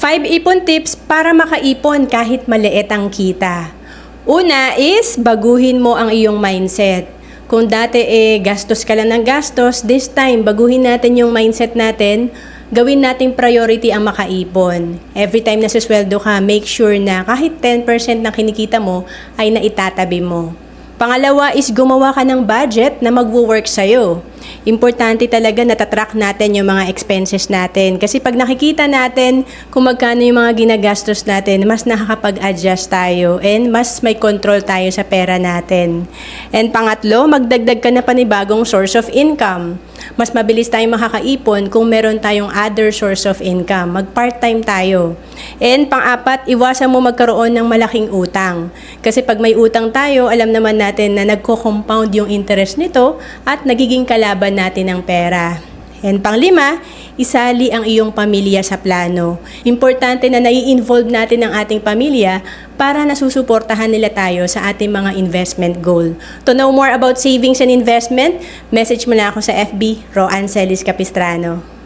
5 ipon tips para makaipon kahit maliit ang kita. Una is, baguhin mo ang iyong mindset. Kung dati gastos ka lang ng gastos, this time baguhin natin yung mindset natin, gawin nating priority ang makaipon. Every time na susweldo ka, make sure na kahit 10% ng kinikita mo ay naitatabi mo. Pangalawa is gumawa ka ng budget na magwo-work sa'yo. Importante talaga na tatrack natin yung mga expenses natin. Kasi pag nakikita natin kung magkano yung mga ginagastos natin, mas nakakapag-adjust tayo and mas may control tayo sa pera natin. And pangatlo, magdagdag ka na panibagong source of income. Mas mabilis tayong makakaipon kung meron tayong other source of income. Mag-part-time tayo. And pang-apat, iwasan mo magkaroon ng malaking utang. Kasi pag may utang tayo, alam naman natin na nagko-compound yung interest nito at nagiging kalaban natin ang pera. And pang-lima, isali ang iyong pamilya sa plano. Importante na nai-involve natin ang ating pamilya para nasusuportahan nila tayo sa ating mga investment goal. To know more about savings and investment, message mo na ako sa FB, Roan Celis Capistrano.